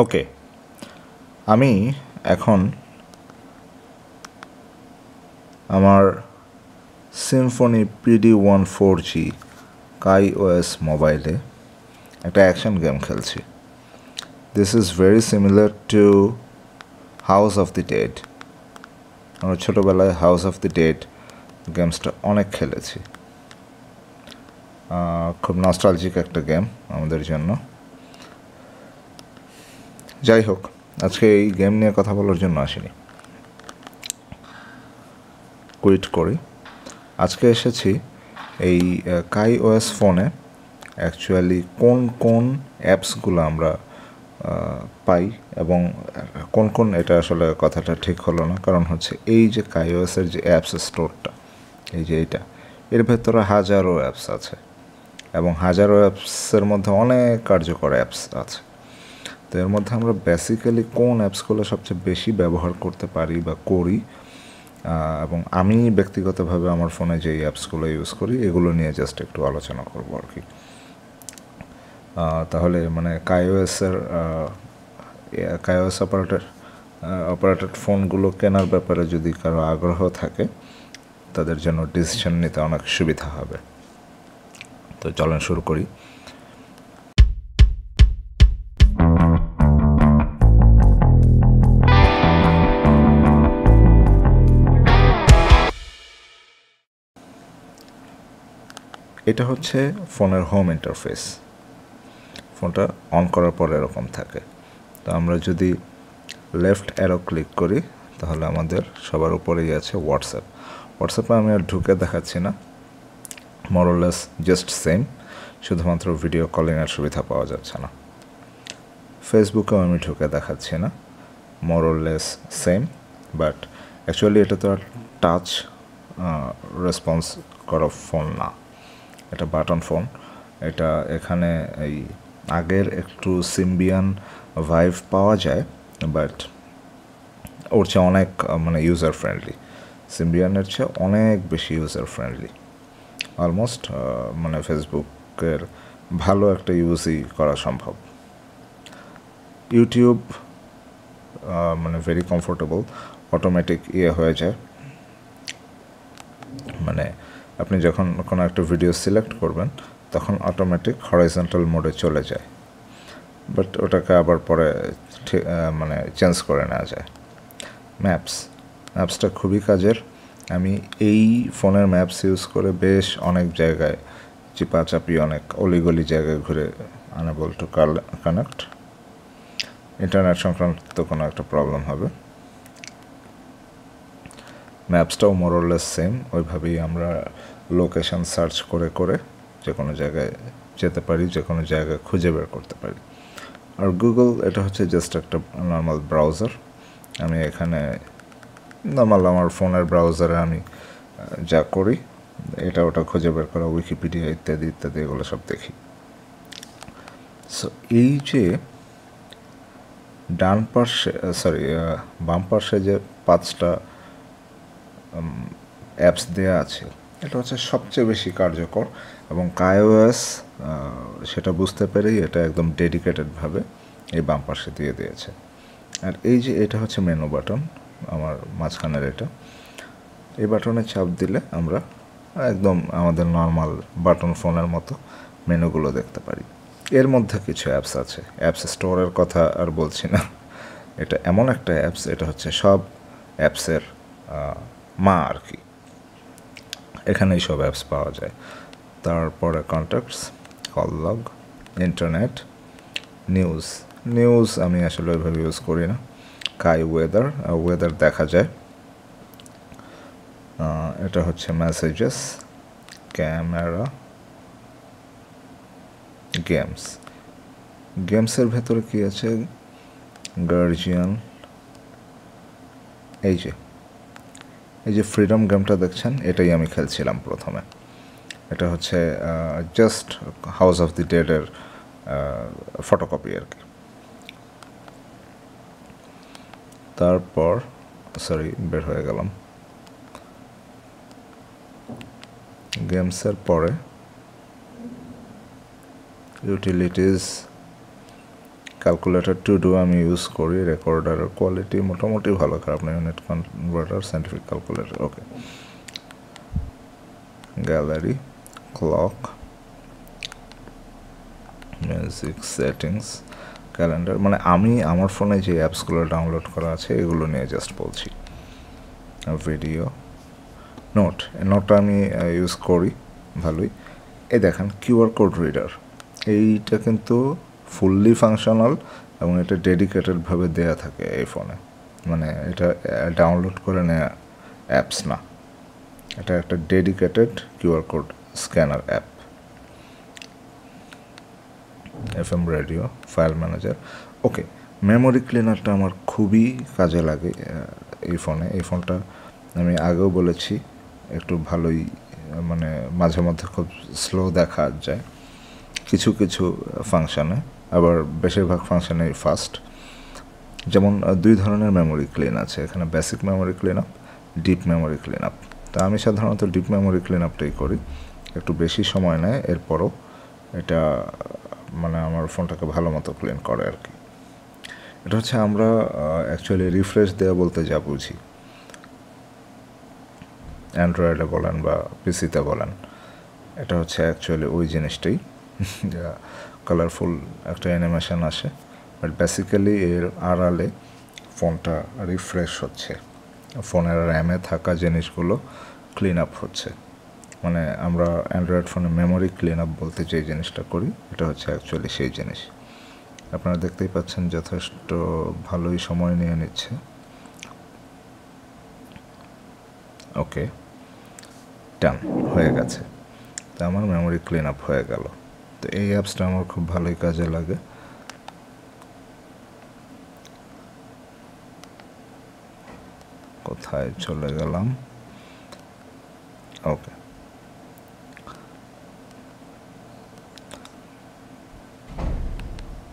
ওকে, আমি এখন আমার সিম্ফনি PD14G KaiOS মোবাইলে একটা অ্যাকশন গেম খেলছি। This is very similar to house of the dead. আমরা ছোটোবেলায় হাউস অফ দি ডেড গেমসটা অনেক খেলেছি। খুব নস্টালজিক একটা গেম আমাদের জন্য। যাই হোক, আজকে এই গেম নিয়ে কথা বলার জন্য আসিনি, কুইট করি। আজকে এসেছি এই KaiOS ফোনে অ্যাকচুয়ালি কোন কোন অ্যাপসগুলো আমরা পাই এবং কোন কোন, এটা আসলে কথাটা ঠিক হলো না, কারণ হচ্ছে এই যে KaiOS-এর যে অ্যাপস স্টোরটা, এই যে এইটা, এর ভেতরে হাজারো অ্যাপস আছে এবং হাজারো অ্যাপসের মধ্যে অনেক কার্যকর অ্যাপস আছে। তো এর মধ্যে আমরা বেসিক্যালি কোন অ্যাপসগুলো সবচেয়ে বেশি ব্যবহার করতে পারি বা করি, এবং আমি ব্যক্তিগতভাবে আমার ফোনে যেই অ্যাপসগুলো ইউজ করি এগুলো নিয়ে জাস্ট একটু আলোচনা করবো আর কি। তাহলে মানে KaiOS অপারেটেড ফোনগুলো কেনার ব্যাপারে যদি কারো আগ্রহ থাকে তাদের জন্য ডিসিশন নিতে অনেক সুবিধা হবে। তো চলেন শুরু করি। এটা হচ্ছে ফোনের হোম ইন্টারফেস। ফোনটা অন করার পর এরকম থাকে। তো আমরা যদি লেফট অ্যারো ক্লিক করি তাহলে আমাদের সবার উপরেই আছে হোয়াটসঅ্যাপে আমি আর ঢুকে দেখাচ্ছি না, মোরলেস জাস্ট সেম, শুধুমাত্র ভিডিও কলিংয়ের সুবিধা পাওয়া যাচ্ছে না। ফেসবুকেও আমি ঢুকে দেখাচ্ছি না, মোরলেস সেম, বাট অ্যাকচুয়ালি এটা তো আর টাচ রেসপন্স করা ফোন না, এটা বাটন ফোন। এটা এখানে এই আগের একটু সিম্বিয়ান ভাইভ পাওয়া যায়, বাট ওর চেয়ে অনেক মানে ইউজার ফ্রেন্ডলি, সিম্বিয়ানের চেয়ে অনেক বেশি ইউজার ফ্রেন্ডলি। অলমোস্ট মানে ফেসবুকের ভালো একটা ইউজই করা সম্ভব। ইউটিউব মানে ভেরি কমফোর্টেবল, অটোমেটিক হয়ে যায়। মানে আপনি যখন কোনো একটা ভিডিও সিলেক্ট করবেন তখন অটোমেটিক হরাইজন্টাল মোডে চলে যায়, বাট ওটাকে আবার পরে মানে চেঞ্জ করে নেওয়া যায়। ম্যাপসটা খুবই কাজের। আমি এই ফোনের ম্যাপস ইউজ করে বেশ অনেক জায়গায় চিপাচাপি অনেক অলিগলি জায়গায় ঘুরে আনএবল টু কানেক্ট, ইন্টারনেট সংক্রান্ত কোনো একটা প্রবলেম হবে। ম্যাপসটাও মোরলেস সেম, ওইভাবেই আমরা লোকেশন সার্চ করে করে যে কোনো জায়গায় যেতে পারি, যে কোনো জায়গায় খুঁজে বের করতে পারি। আর গুগল, এটা হচ্ছে জাস্ট একটা নর্মাল ব্রাউজার। আমি এখানে নর্মাল আমার ফোনের ব্রাউজারে আমি যা করি এটা ওটা খুঁজে বের করা, উইকিপিডিয়া ইত্যাদি ইত্যাদি এগুলো সব দেখি। সো এই যে বাম পাশে যে 5টা অ্যাপস দেওয়া আছে, এটা হচ্ছে সবচেয়ে বেশি কার্যকর, এবং KaiOS সেটা বুঝতে পেরেই এটা একদম ডেডিকেটেডভাবে এই বাম পাশে দিয়ে দিয়েছে। আর এই যে এটা হচ্ছে মেনু বাটন, আমার মাঝখানের এটা, এই বাটনে চাপ দিলে আমরা একদম আমাদের নর্মাল বাটন ফোনের মতো মেনুগুলো দেখতে পারি। এর মধ্যে কিছু অ্যাপস আছে, অ্যাপস স্টোরের কথা আর বলছি না, এটা এমন একটা অ্যাপস, এটা হচ্ছে সব অ্যাপসের মা আর কি। এখানেই সব অ্যাপস পাওয়া যায়। তারপরে contacts, call log, internet, news আমি আসলে ওইভাবে ইউজ করি না। ওয়েদার দেখা যায়। এটা হচ্ছে মেসেজেস, ক্যামেরা, গেমসের ভেতরে কি আছে, গার্জিয়ান, এই যে ফ্রিডম গেমটা দেখছেন, এটাই আমি খেলছিলাম প্রথমে। এটা হচ্ছে জাস্ট হাউস অফ দি ডেডের ফটোকপি আর কি। তারপর বের হয়ে গেলাম। গেমসের পরে ইউটিলিটিস, ক্যালকুলেটর টু ডু আমি ইউজ করি, রেকর্ডারের কোয়ালিটি মোটামুটি ভালো, খারাপ না। Unit converter, scientific calculator, okay. Gallery, clock, music settings, calendar, মানে আমি আমার ফোনে যে অ্যাপসগুলো ডাউনলোড করা আছে এগুলো নিয়ে জাস্ট বলছি। ভিডিও, নোটটা আমি ইউজ করি ভালোই। এই দেখেন কিউআর কোড রিডার, এইটা কিন্তু ফুললি ফাংশনাল এবং এটা ডেডিকেটেডভাবে দেয়া থাকে এই ফোনে, মানে এটা ডাউনলোড করে নেওয়া অ্যাপস না, এটা একটা dedicated QR code scanner app. FM radio, file manager, okay. Memory ক্লিনারটা আমার খুবই কাজে লাগে এই ফোনে। এই ফোনটা আমি আগেও বলেছি একটু ভালোই, মানে মাঝে মধ্যে খুব স্লো দেখা যায় কিছু কিছু ফাংশানে, আবার বেশিরভাগ ফাংশানেই ফাস্ট। যেমন দুই ধরনের মেমোরি ক্লিন আছে এখানে, basic memory clean up, deep memory clean up. তা আমি সাধারণত ডিপ মেমোরি ক্লিন আপটাই করি, একটু বেশি সময় নেয়, এরপরও এটা মানে আমার ফোনটাকে ভালো মতো ক্লিন করে আর কি। এটা হচ্ছে আমরা অ্যাকচুয়ালি রিফ্রেশ দেওয়া বলতে যা বুঝি, অ্যান্ড্রয়েডে বলেন বা পিসিতে বলেন, এটা হচ্ছে অ্যাকচুয়ালি ওই জিনিসটাই, যা কালারফুল একটা অ্যানিমেশন আসে, বাট বেসিক্যালি এর আড়ালে ফোনটা রিফ্রেশ হচ্ছে, ফোনের র্যামে থাকা জিনিসগুলো ক্লিন আপ হচ্ছে। মানে আমরা অ্যান্ড্রয়েড ফোনে মেমোরি ক্লিন আপ বলতে যে জিনিসটা করি, এটা হচ্ছে অ্যাকচুয়ালি সেই জিনিস। আপনারা দেখতেই পাচ্ছেন যথেষ্ট ভালোই সময় নিয়ে নিচ্ছে। ওকে, ডান হয়ে গেছে, তো আমার মেমোরি ক্লিন আপ হয়ে গেল। তো এই অ্যাপসটা আমার খুব ভালোই কাজে লাগে। কোথায় চলে গেলাম? ওকে,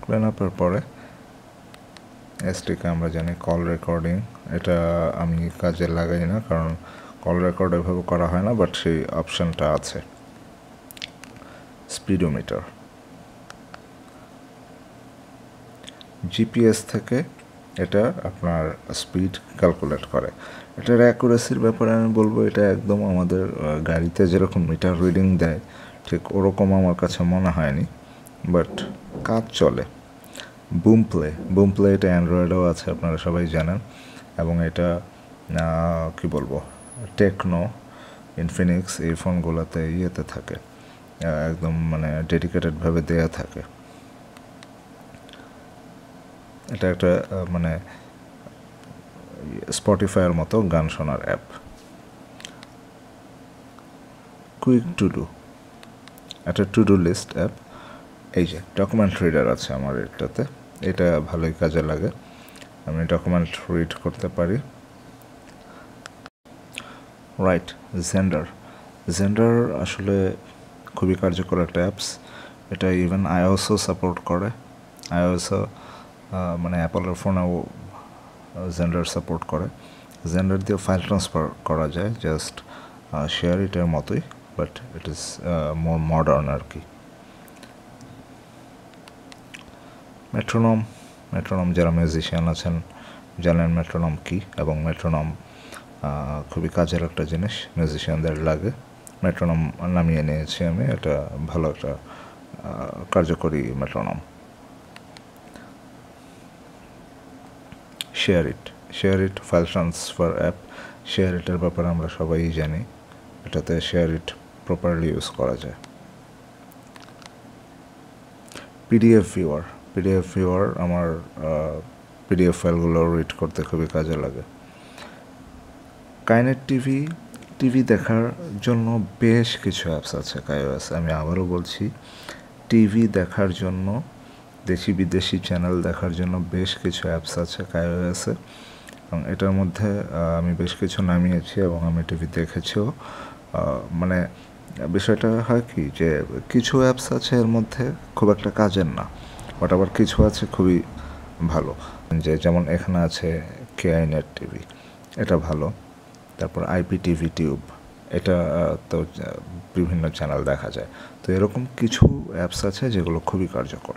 ক্লিন আপের পরে এসটিকে আমরা জানি কল রেকর্ডিং, এটা আমি কাজে লাগাই না কারণ কল রেকর্ড এভাবে করা হয় না, বাট সেই অপশানটা আছে। স্পিডোমিটার, জিপিএস থেকে এটা আপনার স্পিড ক্যালকুলেট করে। এটার অ্যাকুরেসির ব্যাপারে আমি বলবো, এটা একদম আমাদের গাড়িতে যেরকম মিটার রিডিং দেয় ঠিক ওরকম আমার কাছে মনে হয়নি, বাট কাজ চলে। বুম প্লে এটা অ্যান্ড্রয়েডেও আছে, আপনারা সবাই জানেন, এবং এটা কি বলবো, টেকনো, ইনফিনিক্স এই ফোনগুলোতে ইয়েতে থাকে, একদম মানে ডেডিকেটেডভাবে দেয়া থাকে। এটা একটা মানে স্পটিফাইয়ের মতো গান শোনার অ্যাপ। কুইক টু ডু, একটা টু ডু লিস্ট অ্যাপ। এই যে ডকুমেন্ট রিডার আছে আমার এটাতে, এটা ভালোই কাজে লাগে, আমি ডকুমেন্ট রিড করতে পারি। রাইট, জেন্ডার আসলে খুবই কার্যকর একটা অ্যাপস, এটা ইভেন আইওএসও সাপোর্ট করে। আইওএসও মানে অ্যাপলের ফোনেও জেন্ডার সাপোর্ট করে। জেন্ডার দিয়ে ফাইল ট্রান্সফার করা যায়, জাস্ট শেয়ার ইটের মতোই, but it is more modern আর কি। মেট্রোনম যারা মিউজিশিয়ান আছেন জানেন মেট্রোনম কী, এবং মেট্রোনম খুবই কাজের একটা জিনিস, মিউজিশিয়ানদের লাগে। মেট্রোনম নামিয়ে নিয়েছি আমি, এটা ভালো একটা কার্যকরী metronome. Share it file transfer app. শেয়ার ইটের ব্যাপারে আমরা সবাই জানি, এটাতে শেয়ার ইট প্রপারলি ইউজ করা যায়। পিডিএফ ভিউয়ার আমার পিডিএফ ফাইলগুলো রিড করতে খুবই কাজে লাগে। কাইনেট টিভি দেখার জন্য বেশ কিছু অ্যাপস আছে KaiOS, আমি আবারও বলছি, টিভি দেখার জন্য দেশি বিদেশি চ্যানেল দেখার জন্য বেশ কিছু অ্যাপস আছে KaiOS-এ, এবং এটার মধ্যে আমি বেশ কিছু নামিয়েছি এবং আমি টিভি দেখেছিও। মানে বিষয়টা হয় কি যে কিছু অ্যাপস আছে এর মধ্যে খুব একটা কাজের না, বাট আবার কিছু আছে খুবই ভালো। যেমন এখানে আছে KaiNet টিভি, এটা ভালো। তারপর IPTV টিউব, এটা তো বিভিন্ন চ্যানেল দেখা যায়। তো এরকম কিছু অ্যাপস আছে যেগুলো খুবই কার্যকর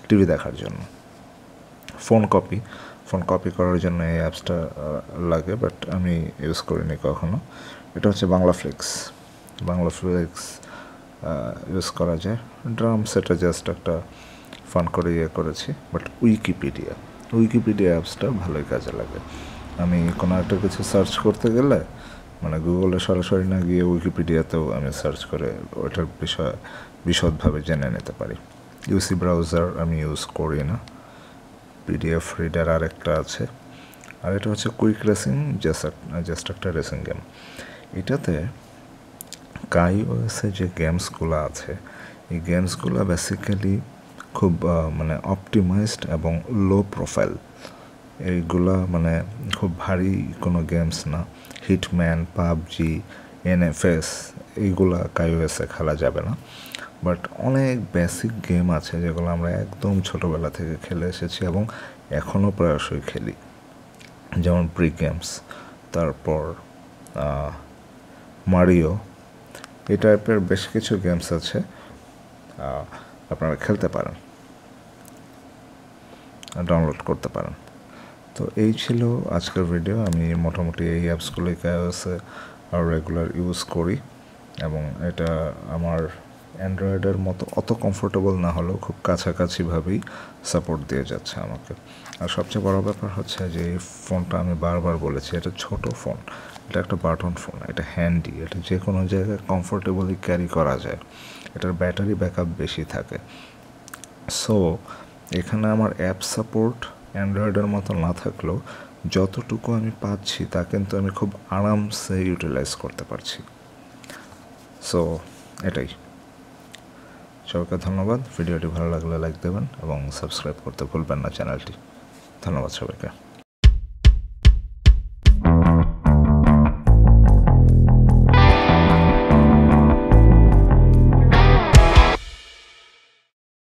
টিভি দেখার জন্য। ফোন কপি করার জন্য এই অ্যাপসটা লাগে, বাট আমি ইউজ করিনি কখনো। এটা হচ্ছে বাংলা ফ্লিক্স ইউজ করা যায়। ড্রামস এটা জাস্ট একটা ফান করে করেছি। বাট উইকিপিডিয়া অ্যাপসটা ভালোই কাজে লাগে। আমি কোনো একটা কিছু সার্চ করতে গেলে মানে গুগলে সরাসরি না গিয়ে উইকিপিডিয়াতেও আমি সার্চ করে ওইটার বিশদভাবে জেনে নিতে পারি। ইউসি ব্রাউজার আমি ইউজ করি না। PDF রিডার আরেকটা আছে, আর এটা হচ্ছে কুইক রেসিং, জাস্ট একটা রেসিং গেম। এটাতে KaiOS-এ যে গেমসগুলো আছে এই গেমসগুলো বেসিক্যালি খুব মানে অপটিমাইজড এবং লো প্রোফাইল। এইগুলা মানে খুব ভারী কোনো গেমস না। হিটম্যান, পাবজি, NFS এইগুলা KaiOS-এ খেলা যাবে না। বাট অনেক বেসিক গেম আছে যেগুলো আমরা একদম ছোটোবেলা থেকে খেলে এসেছি এবং এখনও প্রায়শই খেলি, যেমন ব্রিক গেমস, তারপর মারিও, এই টাইপের বেশ কিছু গেমস আছে, আপনারা খেলতে পারেন, ডাউনলোড করতে পারেন। তো এই ছিল আজকের ভিডিও। আমি মোটামুটি এই অ্যাপসগুলোই KaiOS-এ আর রেগুলার ইউজ করি, এবং এটা আমার অ্যান্ড্রয়েডের মতো অত কমফোর্টেবল না হলেও খুব কাছাকাছিভাবেই সাপোর্ট দিয়ে যাচ্ছে আমাকে। আর সবচেয়ে বড় ব্যাপার হচ্ছে যে এই ফোনটা আমি বারবার বলেছি, এটা ছোট ফোন, এটা একটা বাটন ফোন, এটা হ্যান্ডি, এটা যে কোনো জায়গায় কমফোর্টেবলি ক্যারি করা যায়, এটার ব্যাটারি ব্যাকআপ বেশি থাকে। সো এখানে আমার অ্যাপ সাপোর্ট অ্যান্ড্রয়েডের মতো না থাকলেও যতটুকু আমি পাচ্ছি তা কিন্তু আমি খুব আরামসে ইউটিলাইজ করতে পারছি। সো এটাই। সবাইকে ধন্যবাদ। ভিডিওটি ভালো লাগলে লাইক দেবেন এবং সাবস্ক্রাইব করতে ভুলবেন না চ্যানেলটি। ধন্যবাদ সবাইকে।